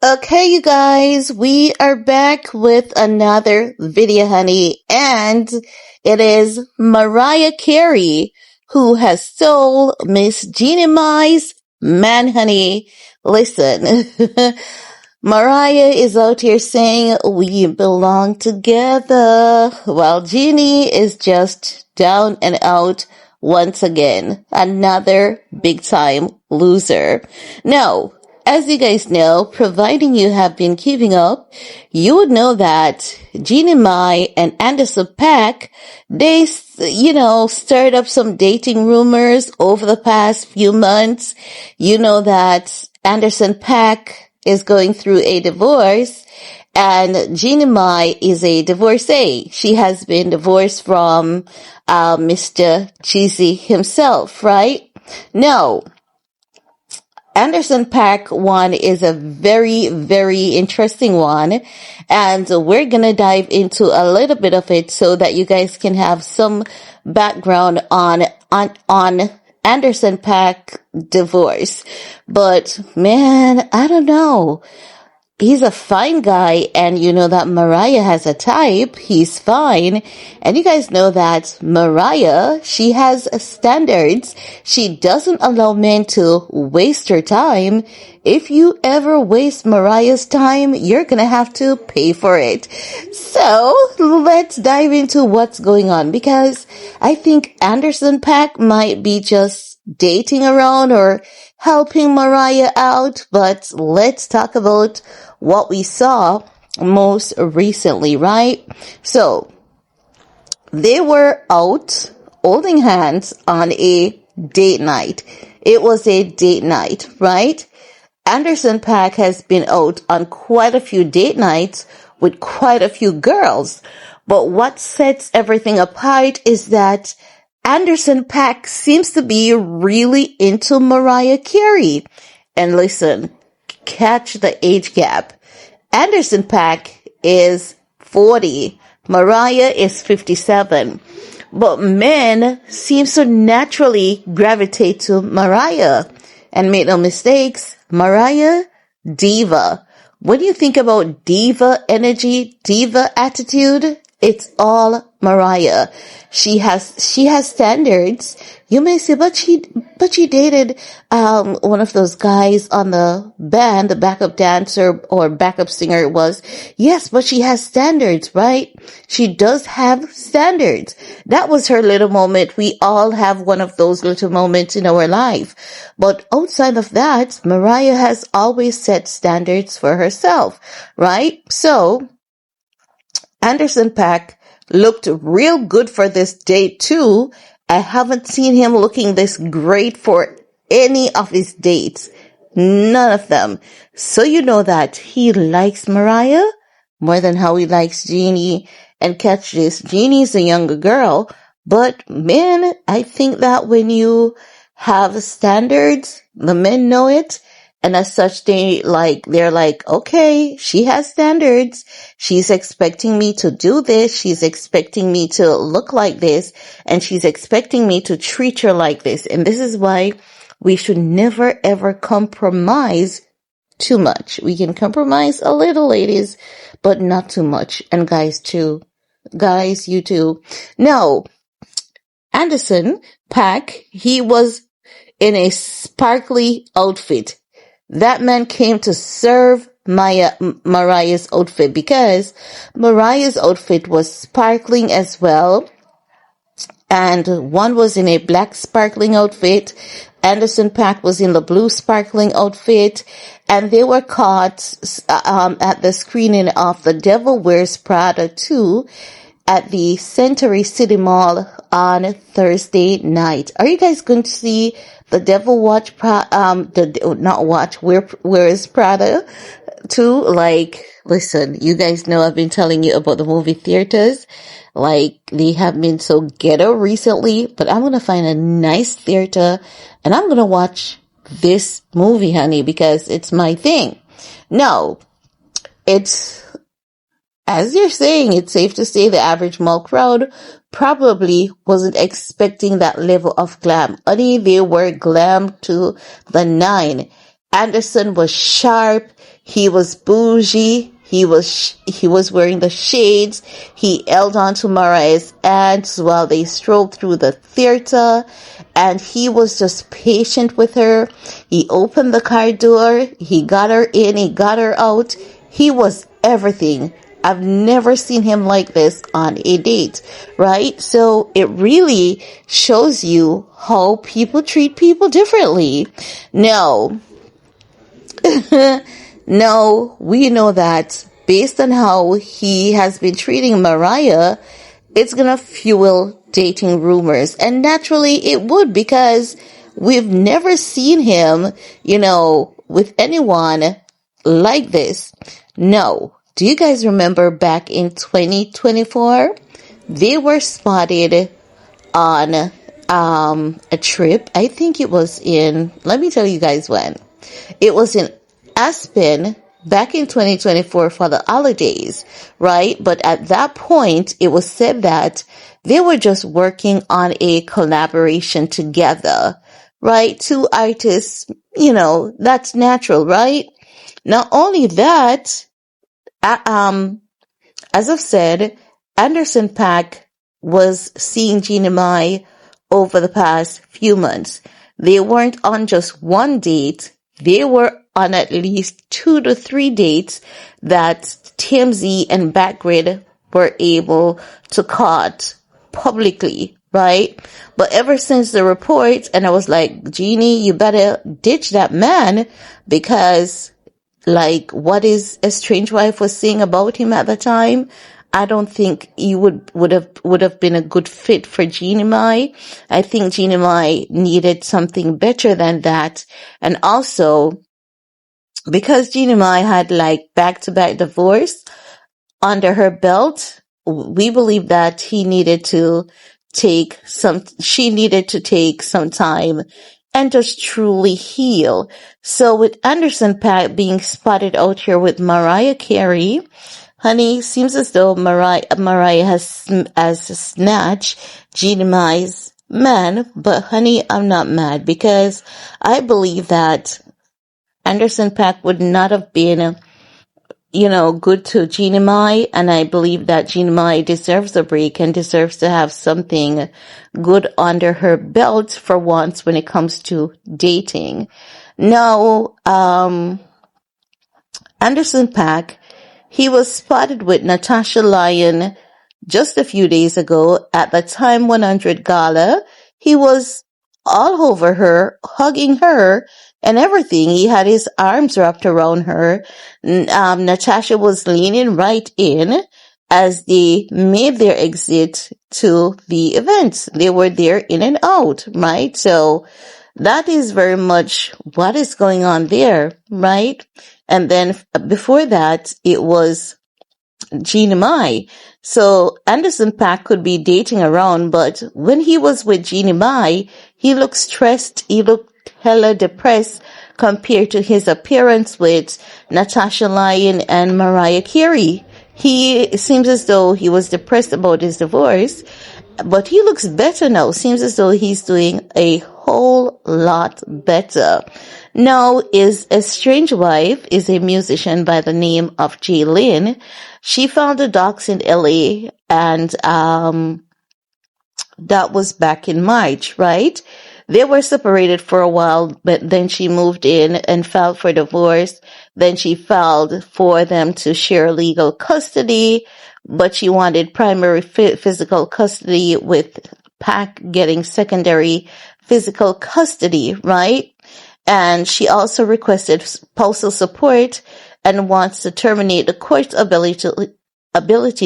Okay, you guys, we are back with another video, honey, and it is Mariah Carey who has stole Miss Jeannie Mai's man, honey. Listen, Mariah is out here saying we belong together, while Jeannie is just down and out once again. Another big time loser. Now, as you guys know, providing you have been keeping up, you would know that Jeannie Mai and Anderson.Paak, they, stirred up some dating rumors over the past few months. You know that Anderson.Paak is going through a divorce and Jeannie Mai is a divorcee. She has been divorced from, Mr. Jeezy himself, right? Now, Anderson.Paak one is a very, very interesting one, and we're gonna dive into a little bit of it so that you guys can have some background on Anderson.Paak divorce. But man, I don't know. He's a fine guy, and you know that Mariah has a type. He's fine. And you guys know that Mariah, she has standards. She doesn't allow men to waste her time. If you ever waste Mariah's time, you're gonna have to pay for it. So let's dive into what's going on, because I think Anderson.Paak might be just dating around or helping Mariah out, but let's talk about what we saw most recently, right? So they were out holding hands on a date night. It was a date night, right? Anderson.Paak has been out on quite a few date nights with quite a few girls. But what sets everything apart is that Anderson.Paak seems to be really into Mariah Carey. And listen, catch the age gap. Anderson.Paak is 40. Mariah is 57. But men seem to naturally gravitate to Mariah. And make no mistakes, Mariah, diva. When you think about diva energy, diva attitude, it's all Mariah. She has standards. You may say, but she dated, one of those guys on the band, the backup dancer or backup singer it was. Yes, but she has standards, right? She does have standards. That was her little moment. We all have one of those little moments in our life. But outside of that, Mariah has always set standards for herself, right? So, Anderson.Paak looked real good for this date too. I haven't seen him looking this great for any of his dates. None of them. So you know that he likes Mariah more than how he likes Jeannie. And catch this, Jeannie's a younger girl. But man, I think that when you have standards, the men know it. And as such, they're like, okay, she has standards. She's expecting me to do this. She's expecting me to look like this. And she's expecting me to treat her like this. And this is why we should never, ever compromise too much. We can compromise a little, ladies, but not too much. And guys, too. Guys, you too. Now, Anderson.Paak, he was in a sparkly outfit. That man came to serve Mariah's outfit because Mariah's outfit was sparkling as well. And one was in a black sparkling outfit. Anderson.Paak was in the blue sparkling outfit. And they were caught at the screening of The Devil Wears Prada 2 at the Century City Mall on Thursday night. Are you guys going to see The Devil Wears Prada 2? Like, listen, you guys know I've been telling you about the movie theaters. Like, they have been so ghetto recently, but I'm going to find a nice theater and I'm going to watch this movie, honey, because it's my thing. No, it's, as you're saying, it's safe to say the average mall crowd probably wasn't expecting that level of glam. Honey, they were glam to the nine. Anderson was sharp. He was bougie. He was wearing the shades. He held on to Mariah's hands while they strolled through the theater, and he was just patient with her. He opened the car door. He got her in. He got her out. He was everything. I've never seen him like this on a date, right? So it really shows you how people treat people differently. Now, no, we know that based on how he has been treating Mariah, it's gonna fuel dating rumors. And naturally it would, because we've never seen him, with anyone like this. No. Do you guys remember back in 2024? They were spotted on a trip. I think it was let me tell you guys when. It was in Aspen back in 2024 for the holidays, right? But at that point, it was said that they were just working on a collaboration together, right? Two artists, that's natural, right? Not only that, as I've said, Anderson.Paak was seeing Jeannie Mai over the past few months. They weren't on just one date. They were on at least 2 to 3 dates that TMZ and Backgrid were able to caught publicly, right? But ever since the report, and I was like, Jeannie, you better ditch that man, because what is a strange wife was saying about him at the time, I don't think he would have been a good fit for Jeannie Mai. I think Jeannie Mai needed something better than that. And also, because Jeannie Mai had back-to-back divorce under her belt, we believe that she needed to take some time and just truly heal. So with Anderson.Paak being spotted out here with Mariah Carey, honey, seems as though Mariah has snatched Jeannie Mai's man. But honey, I'm not mad, because I believe that Anderson.Paak would not have been, good to Jeannie Mai, and I believe that Jeannie Mai deserves a break and deserves to have something good under her belt for once when it comes to dating. Now, Anderson.Paak, he was spotted with Natasha Lyon just a few days ago at the Time 100 gala. He was all over her, hugging her and everything. He had his arms wrapped around her. Natasha was leaning right in as they made their exit to the event. They were there in and out, right? So that is very much what is going on there, right? And then before that, it was Jeannie Mai. So Anderson.Paak could be dating around, but when he was with Jeannie Mai, he looked stressed. He looked hella depressed compared to his appearance with Natasha Lyon and Mariah Carey. It seems as though he was depressed about his divorce, but he looks better now. Seems as though he's doing a whole lot better. Now, is a strange wife is a musician by the name of Jaylin. She found a docs in LA, and that was back in March, right? They were separated for a while, but then she moved in and filed for divorce. Then she filed for them to share legal custody, but she wanted primary physical custody, with Paak getting secondary physical custody, right? And she also requested spousal support and wants to terminate the court's ability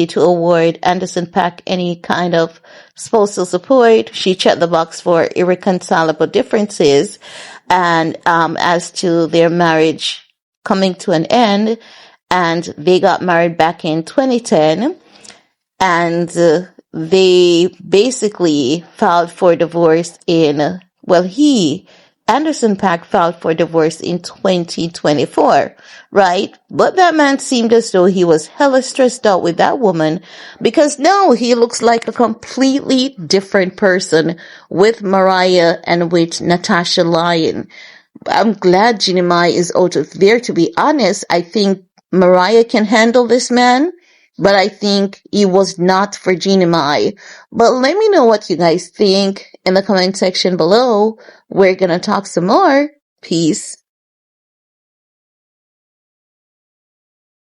to award Anderson.Paak any kind of spousal support. She checked the box for irreconcilable differences, and as to their marriage coming to an end, and they got married back in 2010, and they basically filed for divorce Anderson.Paak filed for divorce in 2024, right? But that man seemed as though he was hella stressed out with that woman, because now he looks like a completely different person with Mariah and with Natasha Lyon. I'm glad Jeannie Mai is out of there. To be honest, I think Mariah can handle this man, but I think he was not for Jeannie Mai. But let me know what you guys think in the comment section below. We're gonna talk some more. Peace.